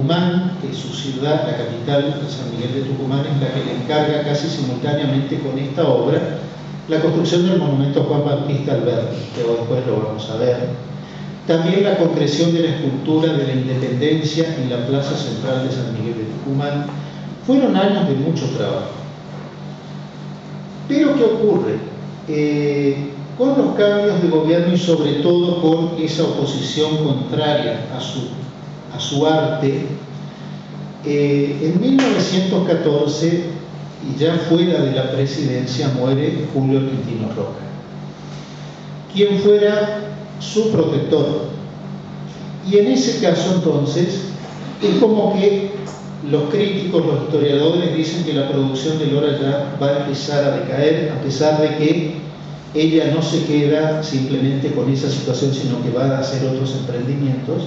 Tucumán, que su ciudad, la capital, San Miguel de Tucumán, es la que le encarga casi simultáneamente con esta obra la construcción del monumento a Juan Bautista Alberdi, que después lo vamos a ver. También la concreción de la escultura de la Independencia en la plaza central de San Miguel de Tucumán. Fueron años de mucho trabajo. Pero ¿qué ocurre? Con los cambios de gobierno y sobre todo con esa oposición contraria a su arte, en 1914, y ya fuera de la presidencia, muere Julio Quintino Roca, quien fuera su protector. Y en ese caso entonces es como que los críticos, los historiadores dicen que la producción de Lora ya va a empezar a decaer, a pesar de que ella no se queda simplemente con esa situación, sino que va a hacer otros emprendimientos.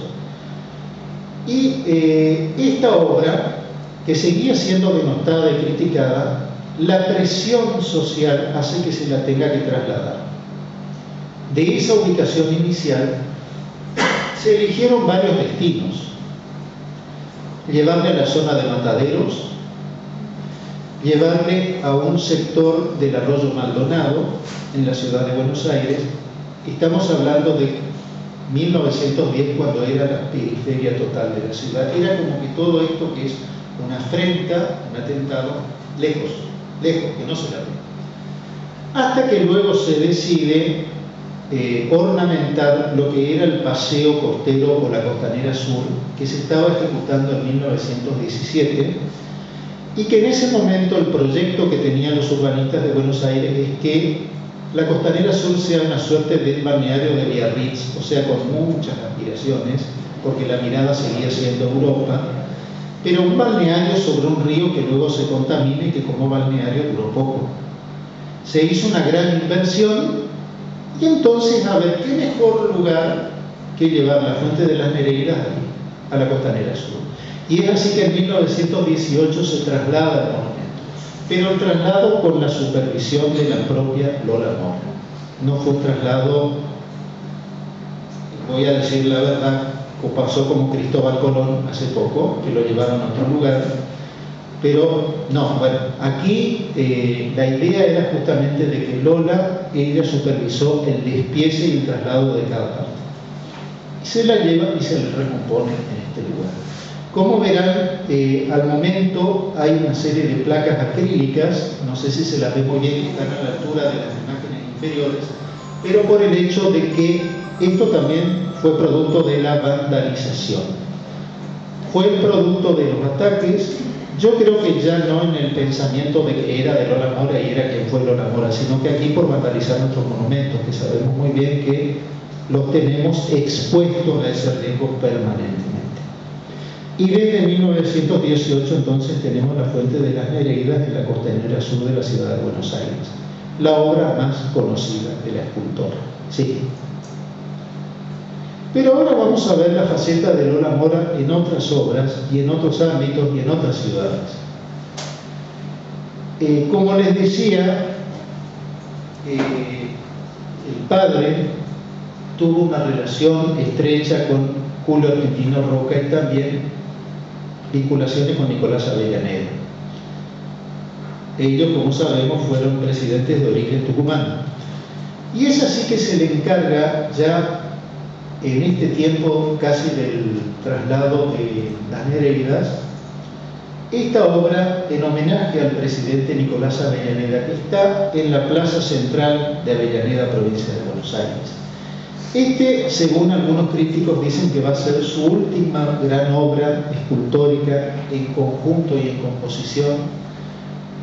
Y esta obra, que seguía siendo denostada y criticada, la presión social hace que se la tenga que trasladar. De esa ubicación inicial se eligieron varios destinos: llevarle a la zona de Mataderos, llevarle a un sector del Arroyo Maldonado en la ciudad de Buenos Aires. Estamos hablando de 1910, cuando era la periferia total de la ciudad. Era como que todo esto, que es una afrenta, un atentado, lejos, que no se la ve. Hasta que luego se decide ornamentar lo que era el paseo costero o la Costanera Sur, que se estaba ejecutando en 1917, y que en ese momento el proyecto que tenían los urbanistas de Buenos Aires es que la Costanera Sur sea una suerte de balneario de Biarritz, o sea, con muchas aspiraciones, porque la mirada seguía siendo Europa, pero un balneario sobre un río que luego se contamine y que como balneario duró poco. Se hizo una gran inversión y entonces, a ver, ¿qué mejor lugar que llevar la Fuente de las Nereidas a la Costanera Sur? Y es así que en 1918 se traslada el monumento, pero el traslado con la supervisión de la propia Lola Mora. No fue un traslado, voy a decir la verdad, como pasó como Cristóbal Colón hace poco, que lo llevaron a otro lugar, pero no, bueno, aquí la idea era justamente de que Lola, ella supervisó el despiece y el traslado de cada parte. Y se la lleva y se le recompone en este lugar. Como verán, al momento hay una serie de placas acrílicas, no sé si se las ve muy bien, que están a la altura de las imágenes inferiores, pero por el hecho de que esto también fue producto de la vandalización. Fue el producto de los ataques. Yo creo que ya no en el pensamiento de que era de Lola Mora y era quien fue Lola Mora, sino que aquí por vandalizar nuestros monumentos, que sabemos muy bien que los tenemos expuestos a ese riesgo permanentemente. Y desde 1918 entonces tenemos la Fuente de las Nereidas en la Costanera Sur de la ciudad de Buenos Aires, la obra más conocida de la escultora. Sí. Pero ahora vamos a ver la faceta de Lola Mora en otras obras y en otros ámbitos y en otras ciudades. Como les decía, el padre tuvo una relación estrecha con Julio Quintino Roca y también vinculaciones con Nicolás Avellaneda. Ellos, como sabemos, fueron presidentes de origen tucumano. Y es así que se le encarga ya en este tiempo casi del traslado de las Nereidas, esta obra en homenaje al presidente Nicolás Avellaneda, que está en la plaza central de Avellaneda, provincia de Buenos Aires. Según algunos críticos, dicen que va a ser su última gran obra escultórica en conjunto y en composición,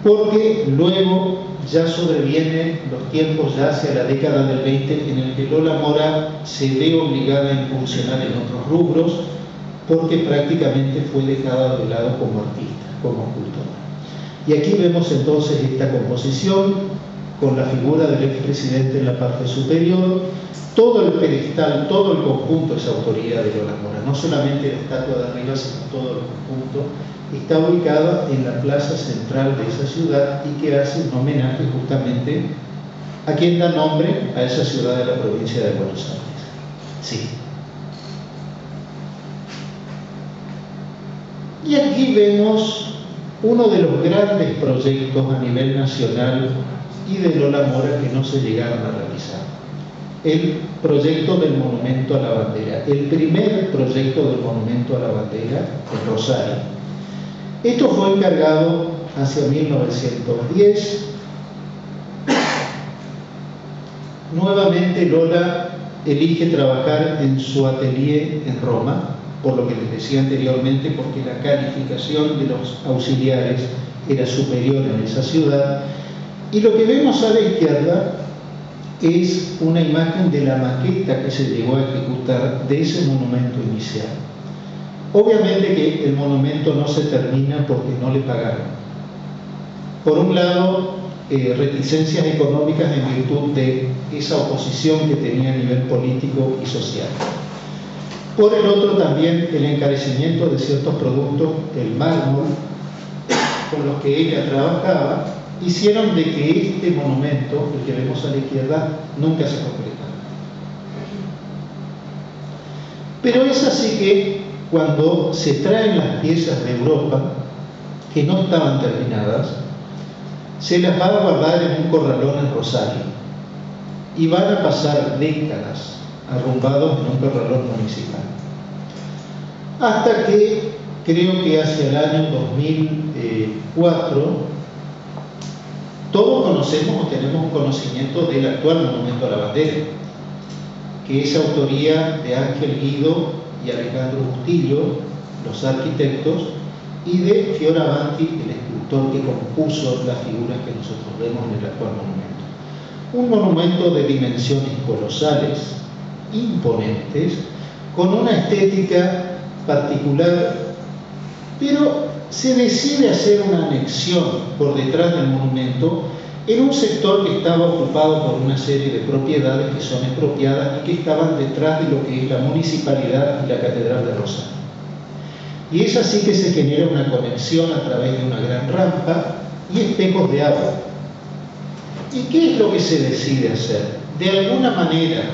porque luego ya sobrevienen los tiempos ya hacia la década del 20 en el que Lola Mora se ve obligada a incursionar en otros rubros, porque prácticamente fue dejada de lado como artista, como escultora. Y aquí vemos entonces esta composición con la figura del expresidente en la parte superior. Todo el pedestal, todo el conjunto es autoría de Lola Mora, no solamente la estatua de arriba, sino todo el conjunto. Está ubicada en la plaza central de esa ciudad y que hace un homenaje justamente a quien da nombre a esa ciudad de la provincia de Buenos Aires. Sí. Y aquí vemos uno de los grandes proyectos a nivel nacional y de Lola Mora que no se llegaron a realizar. El proyecto del Monumento a la Bandera, el primer proyecto del Monumento a la Bandera en Rosario. Esto fue encargado hacia 1910. Nuevamente Lola elige trabajar en su atelier en Roma, por lo que les decía anteriormente, porque la calificación de los auxiliares era superior en esa ciudad. Y lo que vemos a la izquierda es una imagen de la maqueta que se llegó a ejecutar de ese monumento inicial. Obviamente que el monumento no se termina porque no le pagaron. Por un lado, reticencias económicas en virtud de esa oposición que tenía a nivel político y social. Por el otro, también el encarecimiento de ciertos productos, el mármol, con los que ella trabajaba, hicieron de que este monumento, el que vemos a la izquierda, nunca se concretara. Pero es así que cuando se traen las piezas de Europa, que no estaban terminadas, se las va a guardar en un corralón en Rosario y van a pasar décadas arrumbados en un corralón municipal. Hasta que, creo que hacia el año 2004, todos conocemos o tenemos un conocimiento del actual Monumento a la Bandera, que es autoría de Ángel Guido y Alejandro Bustillo, los arquitectos, y de Fioravanti, el escultor que compuso las figuras que nosotros vemos en el actual monumento. Un monumento de dimensiones colosales, imponentes, con una estética particular, pero se decide hacer una anexión por detrás del monumento en un sector que estaba ocupado por una serie de propiedades que son expropiadas y que estaban detrás de lo que es la municipalidad y la Catedral de Rosario. Y es así que se genera una conexión a través de una gran rampa y espejos de agua. ¿Y qué es lo que se decide hacer? De alguna manera,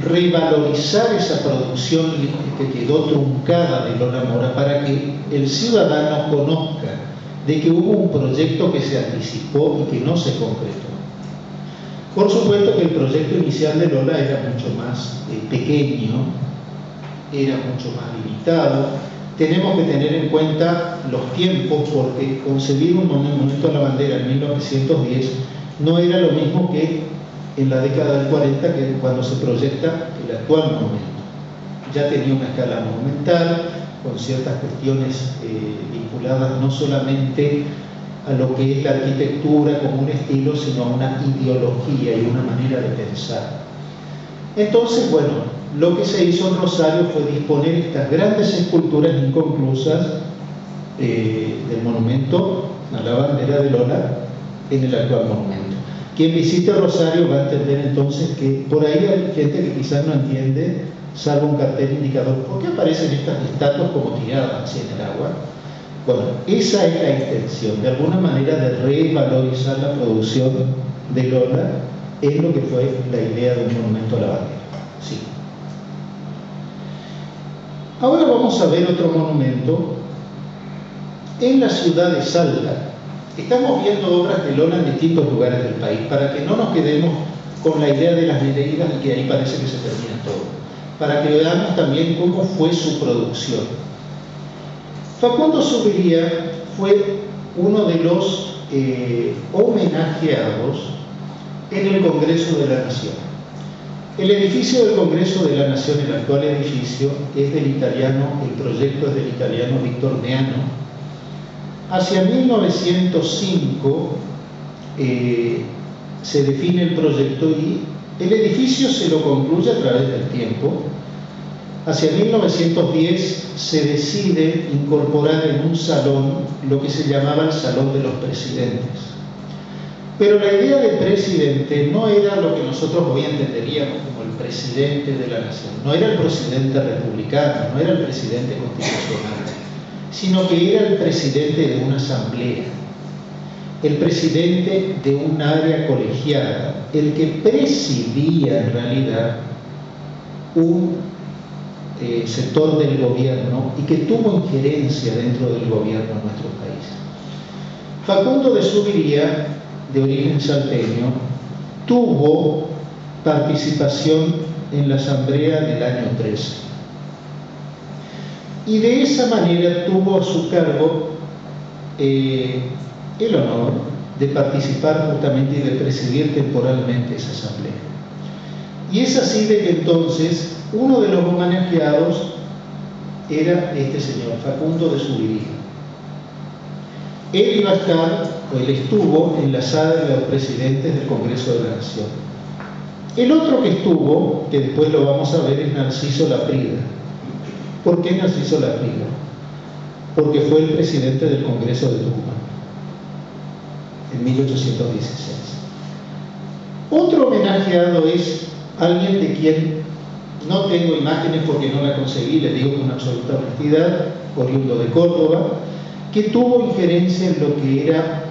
revalorizar esa producción que quedó truncada de Lola Mora para que el ciudadano conozca de que hubo un proyecto que se anticipó y que no se concretó. Por supuesto que el proyecto inicial de Lola era mucho más pequeño, era mucho más limitado. Tenemos que tener en cuenta los tiempos, porque concebir un monumento a la bandera en 1910 no era lo mismo que en la década del 40, que cuando se proyecta el actual monumento. Ya tenía una escala monumental, con ciertas cuestiones vinculadas no solamente a lo que es la arquitectura como un estilo, sino a una ideología y una manera de pensar. Entonces, bueno, lo que se hizo en Rosario fue disponer estas grandes esculturas inconclusas del monumento a la bandera de Lola en el actual monumento. Quien visite Rosario va a entender entonces que por ahí hay gente que quizás no entiende, salvo un cartel indicador, ¿por qué aparecen estas estatuas como tiradas así en el agua? Bueno, esa es la intención, de alguna manera, de revalorizar la producción de Lola, es lo que fue la idea de un monumento a la bandera. Sí. Ahora vamos a ver otro monumento en la ciudad de Salta. Estamos viendo obras de Lola en distintos lugares del país, para que no nos quedemos con la idea de las Nereidas y que ahí parece que se termina todo, para que veamos también cómo fue su producción. Facundo Zubería fue uno de los homenajeados en el Congreso de la Nación. El edificio del Congreso de la Nación, el actual edificio, es del italiano, el proyecto es del italiano Víctor Meano. Hacia 1905 se define el proyecto y el edificio se lo concluye a través del tiempo. Hacia 1910 se decide incorporar en un salón lo que se llamaba el Salón de los Presidentes. Pero la idea de presidente no era lo que nosotros hoy entenderíamos como el presidente de la nación, no era el presidente republicano, no era el presidente constitucional, sino que era el presidente de una asamblea, el presidente de un área colegiada, el que presidía en realidad un sector del gobierno y que tuvo injerencia dentro del gobierno en nuestro país. Facundo de Zuviría, de origen salteño, tuvo participación en la asamblea del año 13 y de esa manera tuvo a su cargo el honor de participar justamente y de presidir temporalmente esa asamblea. Y es así de que entonces uno de los homenajeados era este señor, Facundo de Zuviría. Él iba a estar, o él estuvo en la sala de los presidentes del Congreso de la Nación. El otro que estuvo, que después lo vamos a ver, es Narciso Laprida. ¿Por qué Narciso Laprida? Porque fue el presidente del Congreso de Tucumán en 1816. Otro homenajeado es alguien de quien no tengo imágenes porque no la conseguí, les digo con absoluta honestidad, oriundo de Córdoba, que tuvo injerencia en lo que era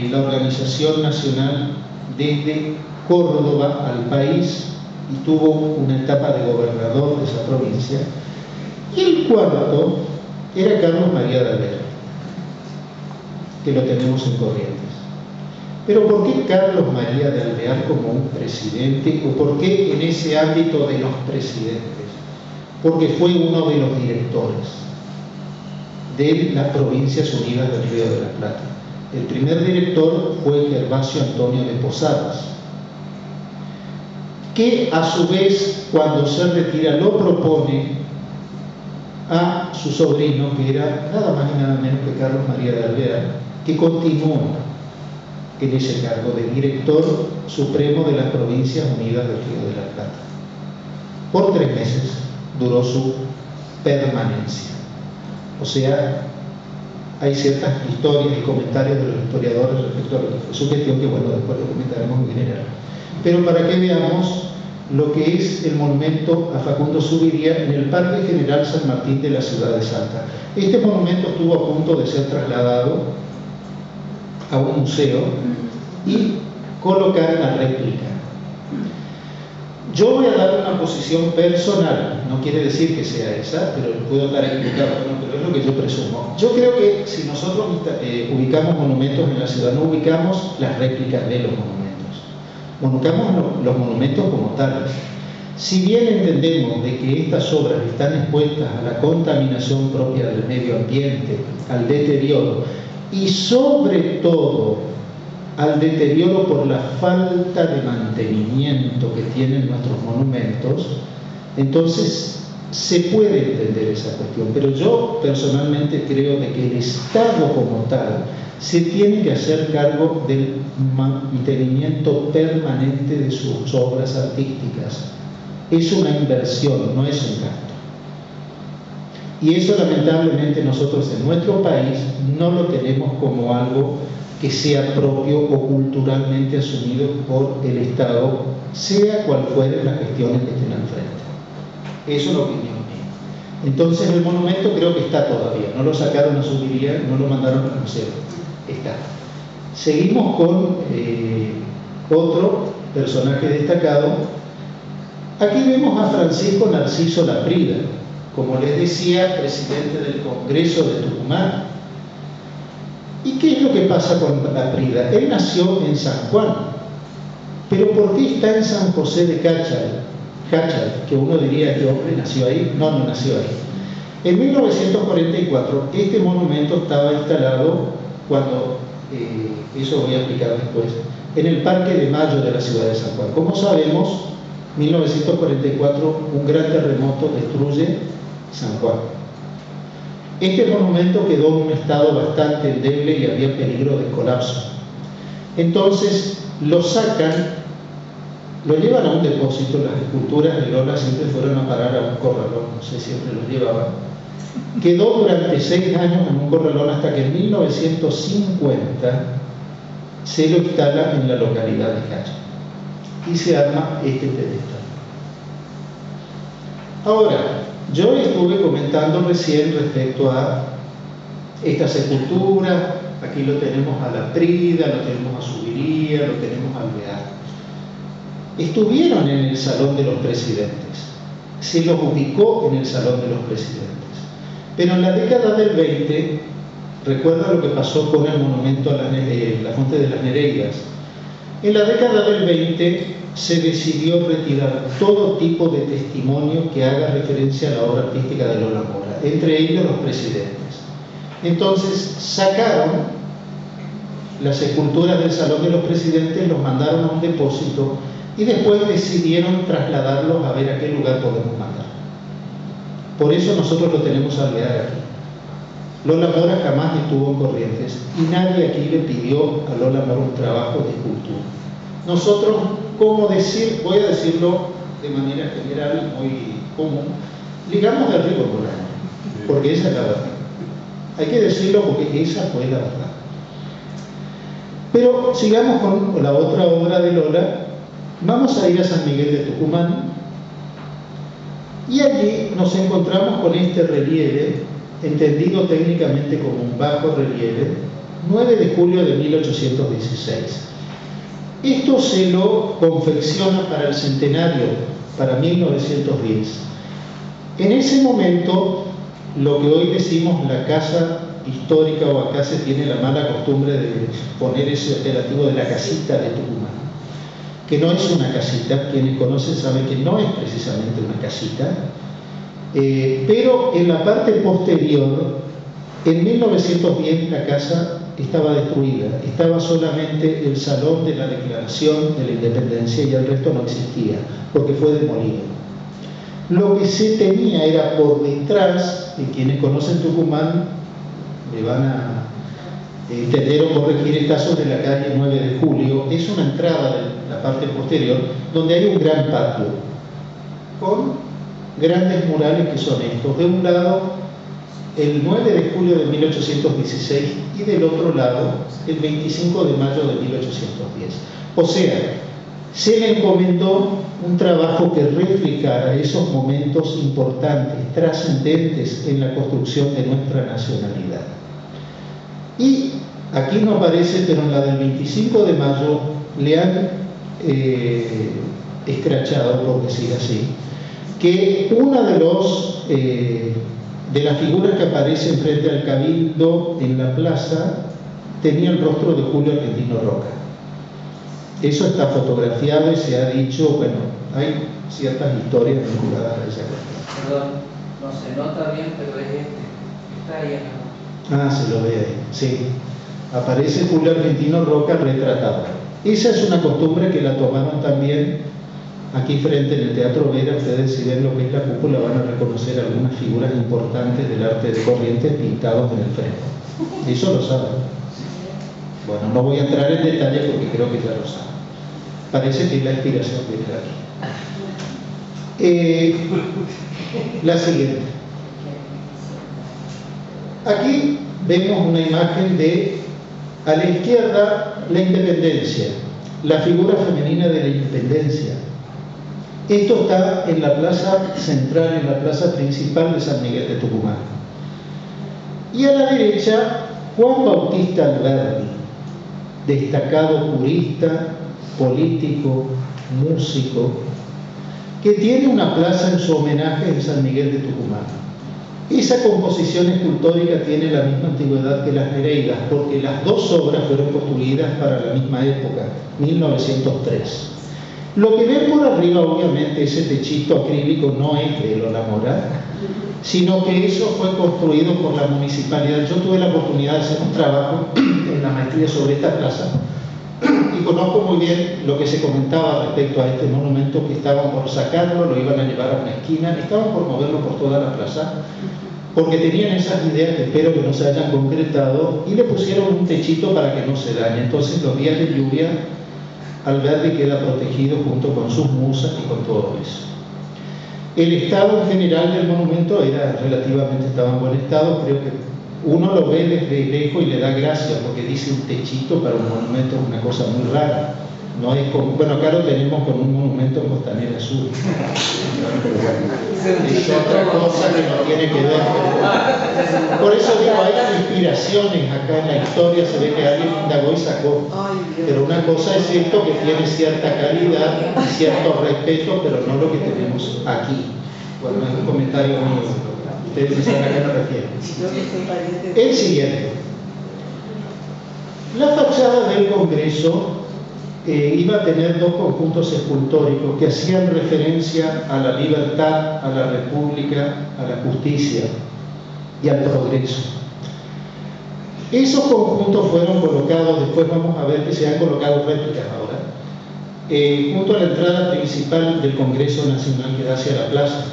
la organización nacional desde Córdoba al país y tuvo una etapa de gobernador de esa provincia. Y el cuarto era Carlos María de Alvear, que lo tenemos en Corrientes. Pero ¿por qué Carlos María de Alvear como un presidente o por qué en ese ámbito de los presidentes? Porque fue uno de los directores de las Provincias Unidas del Río de la Plata. El primer director fue Gervasio Antonio de Posadas, que a su vez, cuando se retira, lo propone a su sobrino, que era nada más y nada menos que Carlos María de Alvear, que continúa en ese cargo de director supremo de las Provincias Unidas del Río de la Plata. Por 3 meses duró su permanencia. O sea, hay ciertas historias y comentarios de los historiadores respecto a lo que fue su gestión, que bueno, después lo comentaremos en general. Pero para que veamos lo que es el monumento a Facundo Zuviría en el Parque General San Martín de la ciudad de Salta. Este monumento estuvo a punto de ser trasladado a un museo y colocar una réplica. Yo voy a dar una posición personal, no quiere decir que sea esa, pero puedo estar equivocado, pero es lo que yo presumo. Yo creo que si nosotros ubicamos monumentos en la ciudad, no ubicamos las réplicas de los monumentos, ubicamos los monumentos como tales. Si bien entendemos de que estas obras están expuestas a la contaminación propia del medio ambiente, al deterioro y sobre todo al deterioro por la falta de mantenimiento que tienen nuestros monumentos, entonces se puede entender esa cuestión. Pero yo personalmente creo de que el Estado como tal se tiene que hacer cargo del mantenimiento permanente de sus obras artísticas. Es una inversión, no es un gasto. Y eso lamentablemente nosotros en nuestro país no lo tenemos como algo que sea propio o culturalmente asumido por el Estado, sea cual fuere las gestiones que estén al frente. Eso es la opinión mía. Entonces el monumento creo que está todavía, no lo sacaron a Zuviría, no lo mandaron al museo, está. Seguimos con otro personaje destacado. Aquí vemos a Francisco Narciso Laprida, como les decía, presidente del Congreso de Tucumán. ¿Y qué es lo que pasa con Laprida? Él nació en San Juan, pero ¿por qué está en San José de Cáchal? Que uno diría que hombre nació ahí. No, no nació ahí. En 1944 este monumento estaba instalado cuando, eso voy a explicar después, en el Parque de Mayo de la ciudad de San Juan. Como sabemos, 1944 un gran terremoto destruye San Juan. Este monumento quedó en un estado bastante endeble y había peligro de colapso. Entonces lo sacan, lo llevan a un depósito. Las esculturas de Lola siempre fueron a parar a un corralón, no sé, siempre los llevaban. Quedó durante 6 años en un corralón hasta que en 1950 se lo instala en la localidad de Cáchal y se arma este pedestal. Ahora, yo estuve comentando recién respecto a estas esculturas. Aquí lo tenemos a Laprida, lo tenemos a Zuviría, lo tenemos a Alvear. Estuvieron en el Salón de los Presidentes. se los ubicó en el Salón de los Presidentes. Pero en la década del 20, recuerda lo que pasó con el monumento a la Fuente de las Nereidas. En la década del 20 se decidió retirar todo tipo de testimonio que haga referencia a la obra artística de Lola Mora, entre ellos los presidentes. Entonces sacaron las esculturas del Salón de los Presidentes, los mandaron a un depósito y después decidieron trasladarlos a ver a qué lugar podemos mandar. Por eso nosotros lo tenemos al Alvear aquí. Lola Mora jamás estuvo en Corrientes y nadie aquí le pidió a Lola Mora un trabajo de escultura. Nosotros, voy a decirlo de manera general, muy común, ligamos de arriba por año, porque esa es la verdad. Hay que decirlo porque esa fue la verdad. Pero sigamos con la otra obra de Lola. Vamos a ir a San Miguel de Tucumán y allí nos encontramos con este relieve, entendido técnicamente como un bajo relieve, 9 de julio de 1816. Esto se lo confecciona para el centenario, para 1910. En ese momento, lo que hoy decimos la casa histórica, o acá se tiene la mala costumbre de poner ese apelativo de la casita de Tucumán, que no es una casita, quienes conocen saben que no es precisamente una casita, pero en la parte posterior, en 1910 la casa estaba destruida, estaba solamente el salón de la Declaración de la Independencia y el resto no existía, porque fue demolido. Lo que se tenía era por detrás, y quienes conocen Tucumán me van a entender o corregir, está sobre la calle 9 de julio, es una entrada de la parte posterior, donde hay un gran patio, con grandes murales que son estos. De un lado, el 9 de julio de 1816 y del otro lado, el 25 de mayo de 1810. O sea, se le encomendó un trabajo que reflejara esos momentos importantes, trascendentes en la construcción de nuestra nacionalidad. Y aquí no aparece, pero en la del 25 de mayo le han escrachado, por decir así, que una de las figuras que aparecen frente al Cabildo en la plaza tenía el rostro de Julio Argentino Roca. Eso está fotografiado y se ha dicho, bueno, hay ciertas historias vinculadas a esa cuestión. Perdón, no se nota bien, pero es está ahí en la... Ah, se lo ve ahí, sí. Aparece Julio Argentino Roca retratado. Esa es una costumbre que la tomaron también aquí frente en el Teatro Vera. Ustedes, si ven lo que es la cúpula, van a reconocer algunas figuras importantes del arte de Corrientes pintados en el frente. Eso lo saben. Bueno, no voy a entrar en detalle porque creo que ya lo saben. Parece que la inspiración viene de aquí. La siguiente. Aquí vemos una imagen de, a la izquierda, la independencia, la figura femenina de la independencia. Esto está en la plaza central, en la plaza principal de San Miguel de Tucumán. Y a la derecha, Juan Bautista Alberdi, destacado jurista, político, músico, que tiene una plaza en su homenaje en San Miguel de Tucumán. Esa composición escultórica tiene la misma antigüedad que las Nereidas, porque las dos obras fueron construidas para la misma época, 1903. Lo que ven por arriba, obviamente, ese techito acrílico no es de Lola Mora, sino que eso fue construido por la municipalidad. Yo tuve la oportunidad de hacer un trabajo en la maestría sobre esta plaza y conozco muy bien lo que se comentaba respecto a este monumento, que estaban por sacarlo, lo iban a llevar a una esquina, estaban por moverlo por toda la plaza, porque tenían esas ideas que espero que no se hayan concretado, y le pusieron un techito para que no se dañe. Entonces, los días de lluvia, Alberdi queda protegido junto con sus musas y con todo eso. El estado en general del monumento estaba en buen estado. Creo que uno lo ve desde lejos y le da gracia, porque dice un techito para un monumento, es una cosa muy rara. No es como, bueno, acá lo tenemos con un monumento en Costanera Sur. Es otra cosa que no tiene que ver con... Por eso digo, hay inspiraciones acá en la historia, se ve que alguien indagó y sacó. Pero una cosa es esto, que tiene cierta calidad y cierto respeto, pero no lo que tenemos aquí. Bueno, es un comentario mío, ustedes saben a qué me refiero. El siguiente. La fachada del Congreso iba a tener dos conjuntos escultóricos que hacían referencia a la libertad, a la república, a la justicia y al progreso. Esos conjuntos fueron colocados, después vamos a ver que se han colocado réplicas ahora, junto a la entrada principal del Congreso Nacional que da hacia la plaza.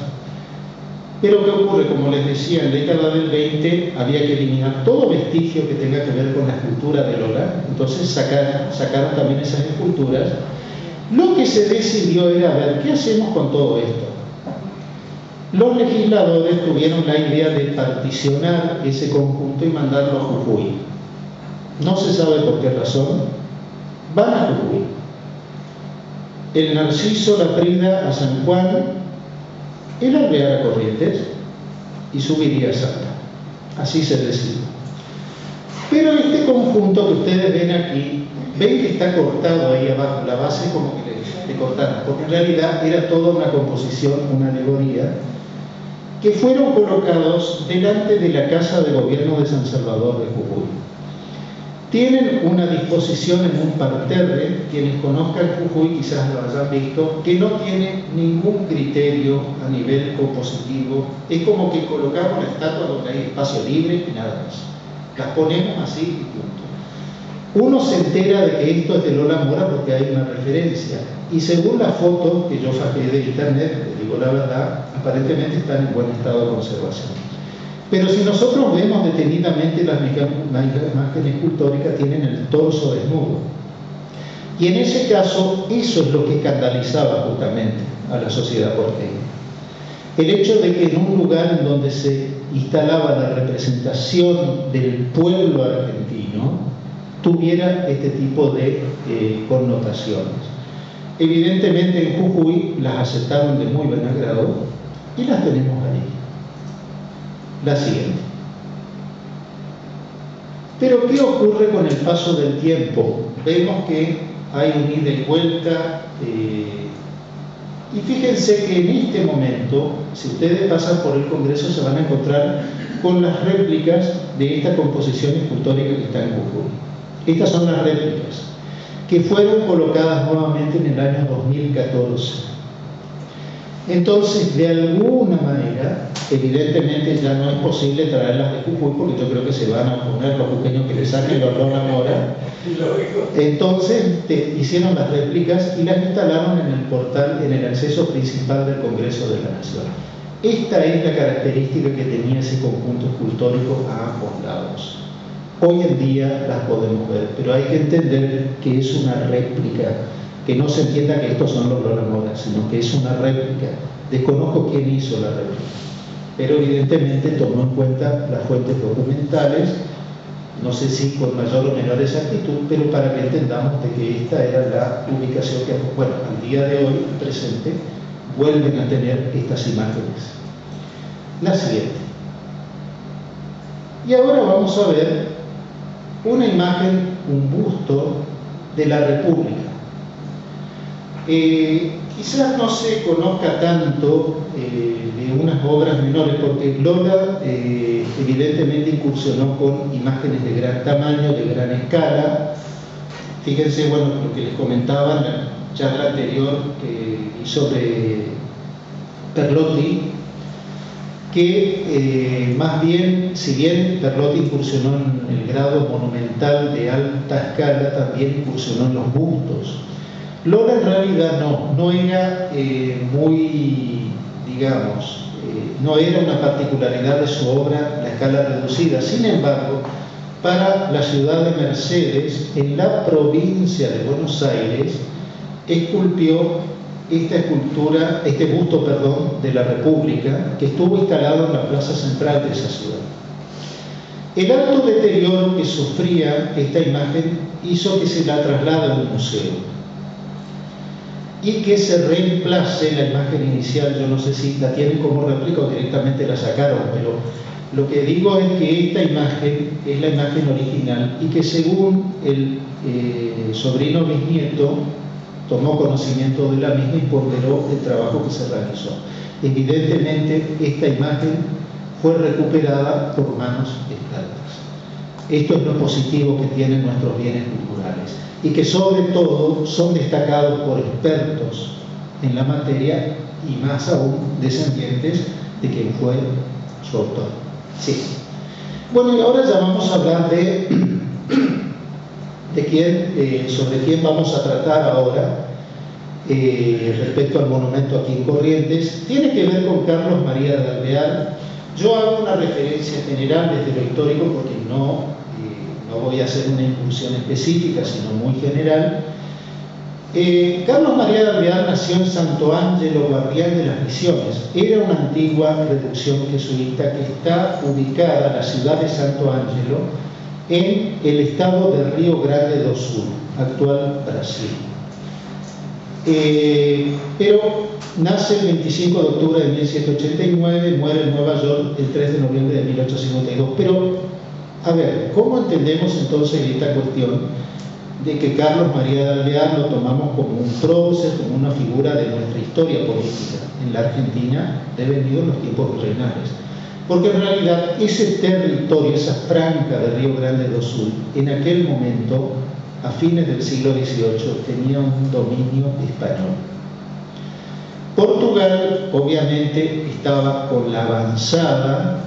Pero ¿qué ocurre? Como les decía, en la década del 20 había que eliminar todo vestigio que tenga que ver con la escultura de Lola, entonces sacaron también esas esculturas. Lo que se decidió era ver qué hacemos con todo esto. Los legisladores tuvieron la idea de particionar ese conjunto y mandarlo a Jujuy. No se sabe por qué razón. Van a Jujuy. El Narciso, la Prida a San Juan, el Alvear a Corrientes y subiría a Salta. Así se decidió. Pero este conjunto que ustedes ven aquí, ven que está cortado ahí abajo, la base como que le cortaron, porque en realidad era toda una composición, una alegoría, que fueron colocados delante de la Casa de Gobierno de San Salvador de Jujuy. Tienen una disposición en un parterre, quienes conozcan Jujuy quizás lo hayan visto, que no tiene ningún criterio a nivel compositivo. Es como que colocamos la estatua donde hay espacio libre y nada más. Las ponemos así y punto. Uno se entera de que esto es de Lola Mora porque hay una referencia. Y según la foto que yo saqué de internet, les digo la verdad, aparentemente están en buen estado de conservación. Pero si nosotros vemos detenidamente las imágenes escultóricas, tienen el torso desnudo. Y en ese caso, eso es lo que escandalizaba justamente a la sociedad porteña. El hecho de que en un lugar en donde se instalaba la representación del pueblo argentino, tuviera este tipo de connotaciones. Evidentemente en Jujuy las aceptaron de muy buen agrado y las tenemos ahí. La siguiente. Pero ¿qué ocurre con el paso del tiempo? Vemos que hay un ida y vuelta y fíjense que en este momento, si ustedes pasan por el Congreso, se van a encontrar con las réplicas de esta composición escultórica que está en Jujuy. Estas son las réplicas que fueron colocadas nuevamente en el año 2014. Entonces, de alguna manera, evidentemente ya no es posible traerlas de Jujuy, porque yo creo que se van a oponer los jujeños que le saquen los Lola Mora. Entonces, hicieron las réplicas y las instalaron en el portal, en el acceso principal del Congreso de la Nación. Esta es la característica que tenía ese conjunto escultórico a ambos lados. Hoy en día las podemos ver, pero hay que entender que es una réplica. Que no se entienda que estos son los Lola Mora, sino que es una réplica. Desconozco quién hizo la réplica, pero evidentemente tomó en cuenta las fuentes documentales, no sé si con mayor o menor exactitud, pero para que entendamos de que esta era la ubicación que, bueno, al día de hoy, presente, vuelven a tener estas imágenes. La siguiente. Y ahora vamos a ver una imagen, un busto de la República. Quizás no se conozca tanto de unas obras menores, porque Lola evidentemente incursionó con imágenes de gran tamaño, de gran escala. Fíjense, bueno, lo que les comentaba en la charla anterior que hizo sobre Perlotti, que más bien, si bien Perlotti incursionó en el grado monumental de alta escala, también incursionó en los bustos. Lola en realidad no era muy, digamos, no era una particularidad de su obra la escala reducida. Sin embargo, para la ciudad de Mercedes, en la provincia de Buenos Aires, esculpió este busto de la República, que estuvo instalado en la plaza central de esa ciudad. El alto deterioro que sufría esta imagen hizo que se la traslade a un museo y que se reemplace la imagen inicial. Yo no sé si la tienen como réplica o directamente la sacaron, pero lo que digo es que esta imagen es la imagen original y que según el sobrino bisnieto tomó conocimiento de la misma y ponderó el trabajo que se realizó. Evidentemente, esta imagen fue recuperada por manos expertas. Esto es lo positivo que tienen nuestros bienes culturales y que sobre todo son destacados por expertos en la materia y más aún descendientes de quien fue su autor. Sí. Bueno, y ahora ya vamos a hablar sobre quién vamos a tratar ahora respecto al monumento aquí en Corrientes. Tiene que ver con Carlos María de Alvear. Yo hago una referencia general desde lo histórico porque no voy a hacer una incursión específica, sino muy general. Carlos María de Alvear nació en Santo Ángelo, Barrial de las Misiones. Era una antigua reducción jesuita que está ubicada en la ciudad de Santo Ángelo, en el estado de Río Grande do Sul, actual Brasil. Pero nace el 25 de octubre de 1789, muere en Nueva York el 3 de noviembre de 1852. Pero, a ver, ¿cómo entendemos entonces esta cuestión de que Carlos María de Alvear lo tomamos como un prócer, como una figura de nuestra historia política en la Argentina devenido en los tiempos virreinales? Porque en realidad ese territorio, esa franja de Río Grande do Sul, en aquel momento, a fines del siglo XVIII, tenía un dominio español. Portugal, obviamente, estaba con la avanzada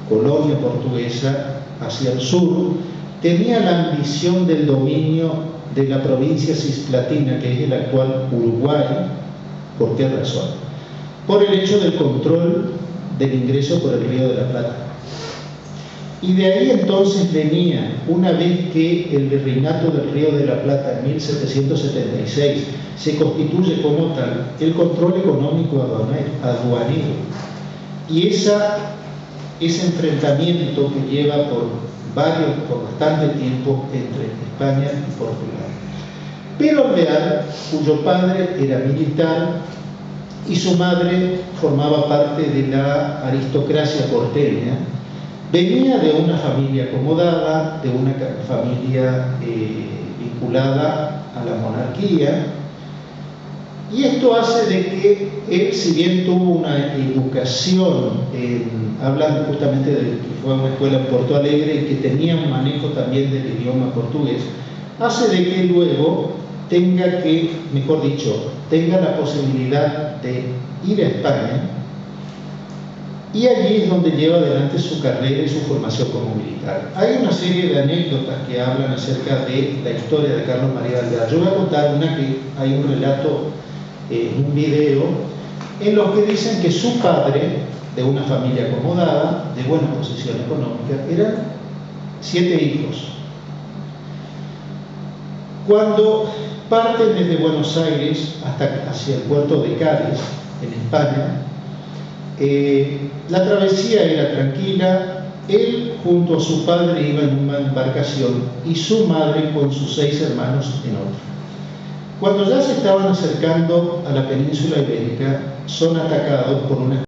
colonia portuguesa hacia el sur, tenía la ambición del dominio de la provincia cisplatina, que es el actual Uruguay. ¿Por qué razón? Por el hecho del control del ingreso por el Río de la Plata. Y de ahí entonces venía, una vez que el virreinato del Río de la Plata en 1776 se constituye como tal, el control económico aduanero. Y ese enfrentamiento que lleva por bastante tiempo entre España y Portugal. Pero Alvear, cuyo padre era militar y su madre formaba parte de la aristocracia porteña, venía de una familia acomodada, de una familia vinculada a la monarquía, y esto hace de que él, si bien tuvo una educación, hablando justamente de que fue a una escuela en Porto Alegre y que tenía un manejo también del idioma portugués, hace de que luego tenga la posibilidad de ir a España, y allí es donde lleva adelante su carrera y su formación como militar. Hay una serie de anécdotas que hablan acerca de la historia de Carlos María de Alvear. Yo voy a contar una que hay un relato, un video, en los que dicen que su padre, de una familia acomodada, de buena posición económica, eran 7 hijos. Cuando parten desde Buenos Aires hacia el puerto de Cádiz, en España, la travesía era tranquila. Él junto a su padre iba en una embarcación y su madre con sus 6 hermanos en otra. Cuando ya se estaban acercando a la península ibérica, son atacados por una